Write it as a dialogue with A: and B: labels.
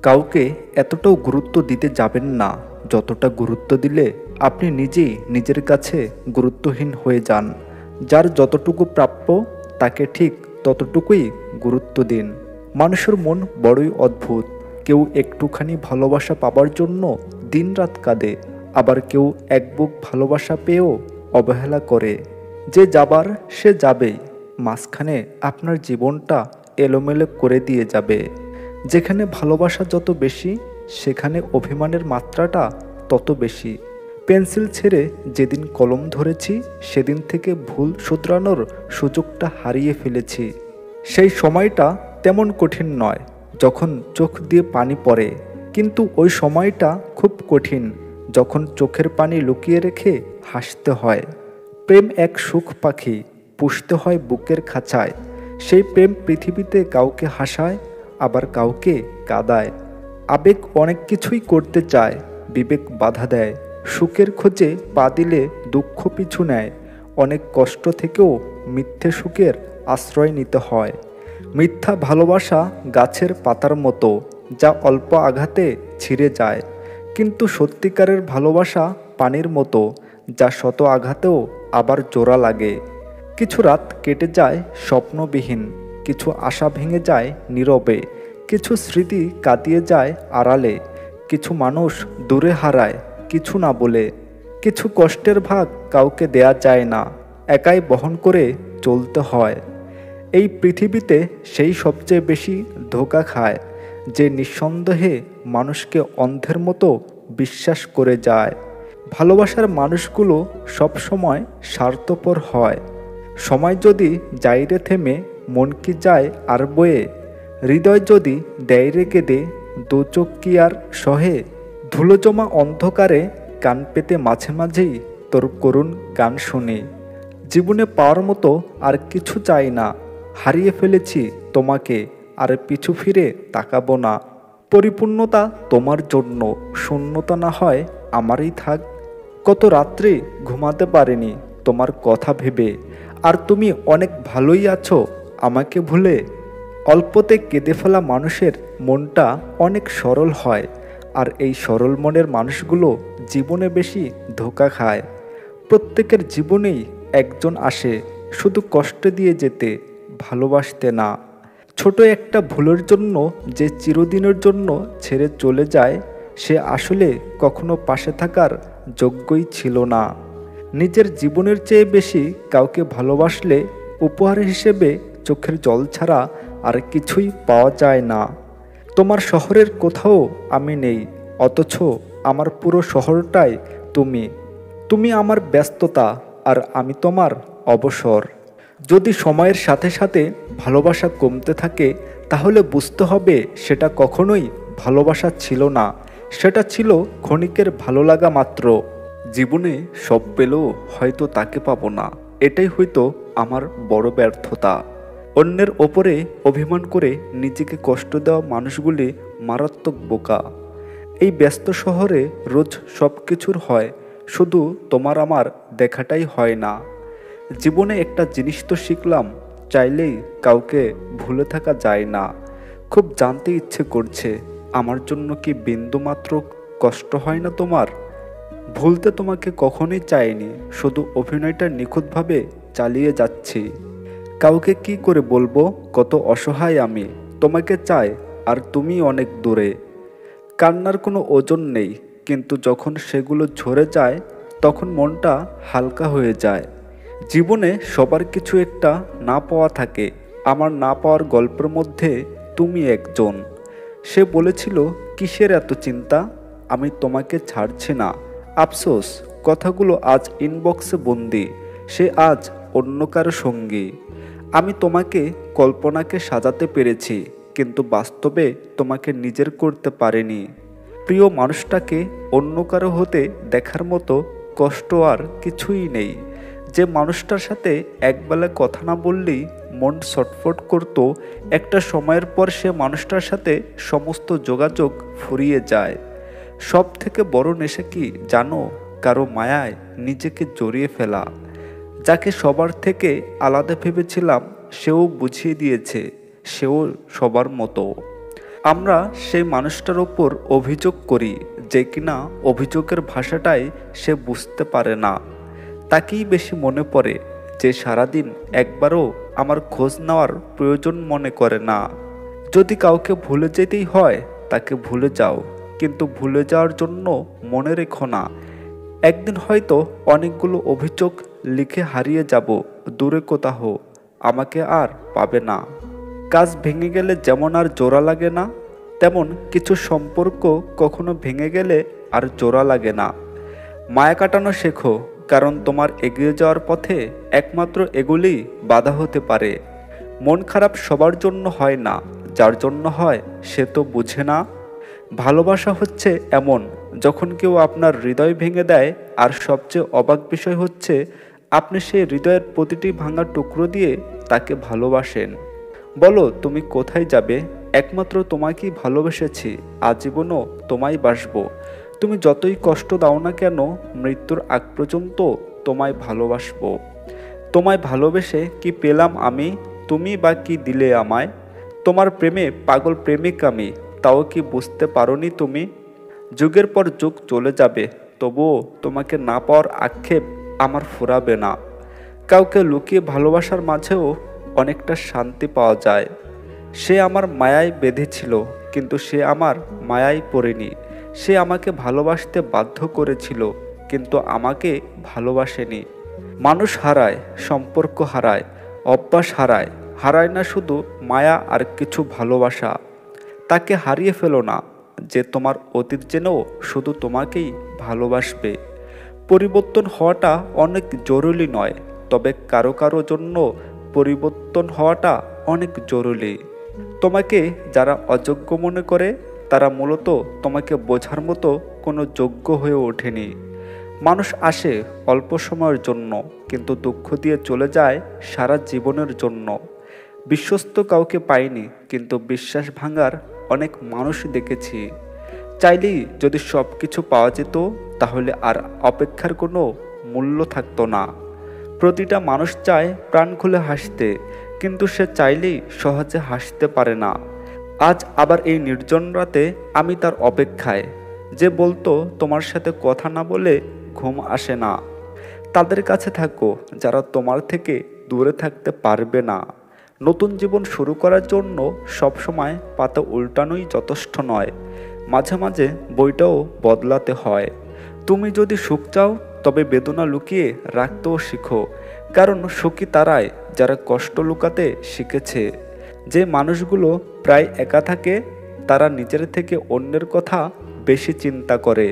A: কাউকে এতটাও গুরুত্ব দিতে যাবেন না যতটা গুরুত্ব দিলে আপনি নিজেই নিজের কাছে গুরুত্বহীন হয়ে যান। যার যতটুকু প্রাপ্য তাকে ঠিক ততটুকুই গুরুত্ব দিন। মানুষের মন বড়ই অদ্ভুত। কেউ একটুখানি ভালোবাসা পাবার জন্য দিনরাত কাঁদে, আবার কেউ এক বুক ভালোবাসা পেয়েও অবহেলা করে। যে যাবার সে যাবেই, মাঝখানে আপনার জীবনটা এলোমেলো করে দিয়ে যাবে। যেখানে ভালোবাসা যত বেশি, সেখানে অভিমানের মাত্রাটা তত বেশি। পেন্সিল ছেড়ে যেদিন কলম ধরেছি, সেদিন থেকে ভুল শুধরানোর সুযোগটা হারিয়ে ফেলেছি। সেই সময়টা তেমন কঠিন নয় যখন চোখ দিয়ে পানি পড়ে, কিন্তু ওই সময়টা খুব কঠিন যখন চোখের পানি লুকিয়ে রেখে হাসতে হয়। প্রেম এক সুখ পাখি, পুষতে হয় বুকের খাঁচায়। সেই প্রেম পৃথিবীতে কাউকে হাসায়, আবার কাউকে কাঁদায়। আবেগ অনেক কিছুই করতে চায়, বিবেক বাধা দেয়। সুখের খোঁজে পা দিলে দুঃখ পিছু নেয়। অনেক কষ্ট থেকেও মিথ্যে সুখের আশ্রয় নিতে হয়। মিথ্যা ভালোবাসা গাছের পাতার মতো, যা অল্প আঘাতে ছিঁড়ে যায়। কিন্তু সত্যিকারের ভালোবাসা পানির মতো, যা শত আঘাতেও আবার জোড়া লাগে। কিছু রাত কেটে যায় স্বপ্নবিহীন, কিছু আশা ভেঙে যায় নীরবে, কিছু স্মৃতি কাটিয়ে যায় আড়ালে, কিছু মানুষ দূরে হারায় কিছু না বলে। কিছু কষ্টের ভাগ কাউকে দেয়া যায় না, একাই বহন করে চলতে হয়। এই পৃথিবীতে সেই সবচেয়ে বেশি ধোঁকা খায়, যে নিঃসন্দেহে মানুষকে অন্ধের মতো বিশ্বাস করে যায়। ভালোবাসার মানুষগুলো সব সময় স্বার্থপর হয়। সময় যদি যাইরে থেমে, মন কি যায় আর বয়ে। হৃদয় যদি দেয়রে কেঁদে, দু চোখ কি আর সহে। ধুলো জমা অন্ধকারে কান পেতে মাঝে মাঝেই তোর করুণ গান শুনি। জীবনে পাওয়ার মতো আর কিছু চাই না, হারিয়ে ফেলেছি তোমাকে, আর পিছু ফিরে তাকাবো না। পরিপূর্ণতা তোমার জন্য, শূন্যতা না হয় আমারই থাক। কত রাত্রি ঘুমাতে পারিনি তোমার কথা ভেবে, আর তুমি অনেক ভালোই আছো আমাকে ভুলে। অল্পতে কেঁদে ফেলা মানুষের মনটা অনেক সরল হয়, আর এই সরল মনের মানুষগুলো জীবনে বেশি ধোঁকা খায়। প্রত্যেকের জীবনেই একজন আসে শুধু কষ্ট দিয়ে যেতে, ভালোবাসতে না। ছোট একটা ভুলের জন্য যে চিরদিনের জন্য ছেড়ে চলে যায়, সে আসলে কখনো পাশে থাকার যোগ্যই ছিল না। নিজের জীবনের চেয়ে বেশি কাউকে ভালোবাসলে উপহার হিসেবে চোখের জল ছাড়া আর কিছুই পাওয়া যায় না। তোমার শহরের কোথাও আমি নেই, অথচ আমার পুরো শহরটাই তুমি। তুমি আমার ব্যস্ততা, আর আমি তোমার অবসর। যদি সময়ের সাথে সাথে ভালোবাসা কমতে থাকে, তাহলে বুঝতে হবে সেটা কখনোই ভালোবাসা ছিল না, সেটা ছিল ক্ষণিকের ভালো লাগা মাত্র। জীবনে সব পেলেও হয়তো তাকে পাবো না, এটাই হয়তো আমার বড় ব্যর্থতা। অন্যের ওপরে অভিমান করে নিজেকে কষ্ট দেওয়া মানুষগুলি মারাত্মক বোকা। এই ব্যস্ত শহরে রোজ সব কিছুর হয়, শুধু তোমার আমার দেখাটাই হয় না। জীবনে একটা জিনিস তো শিখলাম, চাইলেই কাউকে ভুলে থাকা যায় না। খুব জানতে ইচ্ছে করছে, আমার জন্য কি বিন্দুমাত্র কষ্ট হয় না তোমার? ভুলতে তোমাকে কখনোই চাইনি, শুধু অভিনয়টা নিখুঁতভাবে চালিয়ে যাচ্ছি। কাউকে কি করে বলবো কত অসহায় আমি, তোমাকে চাই আর তুমি অনেক দূরে। কান্নার কোনো ওজন নেই, কিন্তু যখন সেগুলো ঝরে যায়, তখন মনটা হালকা হয়ে যায়। জীবনে সবার কিছু একটা না পাওয়া থাকে, আমার না পাওয়ার গল্পের মধ্যে তুমি একজন। সে বলেছিল, কিসের এত চিন্তা, আমি তোমাকে ছাড়ছি না। আফসোস, কথাগুলো আজ ইনবক্সে বন্দি, সে আজ অন্য কারো সঙ্গী। আমি তোমাকে কল্পনাকে সাজাতে পেরেছি, কিন্তু বাস্তবে তোমাকে নিজের করতে পারিনি। প্রিয় মানুষটাকে অন্য কারো হতে দেখার মতো কষ্ট আর কিছুই নেই। যে মানুষটার সাথে একবেলা কথা না বললেই মন ছটফট করত, একটা সময়ের পর সে মানুষটার সাথে সমস্ত যোগাযোগ ফুরিয়ে যায়। সব থেকে বড় নেশা কি জানো? কারো মায়ায় নিজেকে জড়িয়ে ফেলা। যাকে সবার থেকে আলাদা ভেবেছিলাম, সেও বুঝিয়ে দিয়েছে সেও সবার মতো। আমরা সেই মানুষটার ওপর অভিযোগ করি যে কিনা অভিযোগের ভাষাটাই সে বুঝতে পারে না। তাকেই বেশি মনে পড়ে যে সারাদিন একবারও আমার খোঁজ নেওয়ার প্রয়োজন মনে করে না। যদি কাউকে ভুলে যেতেই হয় তাকে ভুলে যাও, কিন্তু ভুলে যাওয়ার জন্য মনে রেখো না একদিন হয়তো অনেকগুলো অভিযোগ লিখে হারিয়ে যাব দূরে কোথাও, আমাকে আর পাবে না। কাজ ভেঙে গেলে যেমন আর জোড়া লাগে না, তেমন কিছু সম্পর্ক কখনো ভেঙে গেলে আর জোড়া লাগে না। মায়া কাটানো শেখো, কারণ তোমার এগিয়ে যাওয়ার পথে একমাত্র এগুলি বাধা হতে পারে। মন খারাপ সবার জন্য হয় না, যার জন্য হয় সে তো বুঝে না। ভালোবাসা হচ্ছে এমন, যখন কেউ আপনার হৃদয় ভেঙে দেয়, আর সবচেয়ে অবাক বিষয় হচ্ছে আপনি সেই হৃদয়ের প্রতিটি ভাঙা টুকরো দিয়ে তাকে ভালোবাসেন। বলো তুমি কোথায় যাবে, একমাত্র তোমাকেই ভালোবেসেছি, আজীবনও তোমায় বাসবো। তুমি যতই কষ্ট দাও না কেন, মৃত্যুর আগ পর্যন্ত তোমায় ভালোবাসবো। তোমায় ভালোবেসে কি পেলাম আমি, তুমি বা কি দিলে আমায়? তোমার প্রেমে পাগল প্রেমিক আমি, তাও কি বুঝতে পারোনি তুমি? যুগের পর যুগ চলে যাবে, তবুও তোমাকে না পাওয়ার আক্ষেপ আমার ফুরাবে না। কাউকে লুকিয়ে ভালোবাসার মাঝেও অনেকটা শান্তি পাওয়া যায়। সে আমার মায়ায় বেঁধেছিল, কিন্তু সে আমার মায়ায় পড়েনি। সে আমাকে ভালোবাসতে বাধ্য করেছিল, কিন্তু আমাকে ভালোবাসেনি। মানুষ হারায়, সম্পর্ক হারায়, অভ্যাস হারায়, হারায় না শুধু মায়া আর কিছু ভালোবাসা। তাকে হারিয়ে ফেলো না যে তোমার অতীত জেনেও শুধু তোমাকেই ভালোবাসবে। পরিবর্তন হওয়াটা অনেক জরুরি নয়, তবে কারো কারো জন্য পরিবর্তন হওয়াটা অনেক জরুরি। তোমাকে যারা অযোগ্য মনে করে, তারা মূলত তোমাকে বোঝার মতো কোনো যোগ্য হয়ে ওঠেনি। মানুষ আসে অল্প সময়ের জন্য, কিন্তু দুঃখ দিয়ে চলে যায় সারা জীবনের জন্য। বিশ্বস্ত কাউকে পাইনি, কিন্তু বিশ্বাস ভাঙার অনেক মানুষ দেখেছি। চাইলেই যদি সব কিছু পাওয়া যেত, তাহলে আর অপেক্ষার কোনো মূল্য থাকতো না। প্রতিটা মানুষ চায় প্রাণ খুলে হাসতে, কিন্তু সে চাইলেই সহজে হাসতে পারে না। আজ আবার এই নির্জন রাতে আমি তার অপেক্ষায়, যে বলতো তোমার সাথে কথা না বলে ঘুম আসে না। তাদের কাছে থাকো যারা তোমার থেকে দূরে থাকতে পারবে না। নতুন জীবন শুরু করার জন্য সবসময় পাতা উল্টানোই যথেষ্ট নয়, মাঝে মাঝে বইটাও বদলাতে হয়। তুমি যদি সুখ চাও, তবে বেদনা লুকিয়ে রাখতেও শিখো, কারণ সুখী তারাই যারা কষ্ট লুকাতে শিখেছে। যে মানুষগুলো প্রায় একা থাকে, তারা নিজের থেকে অন্যের কথা বেশি চিন্তা করে।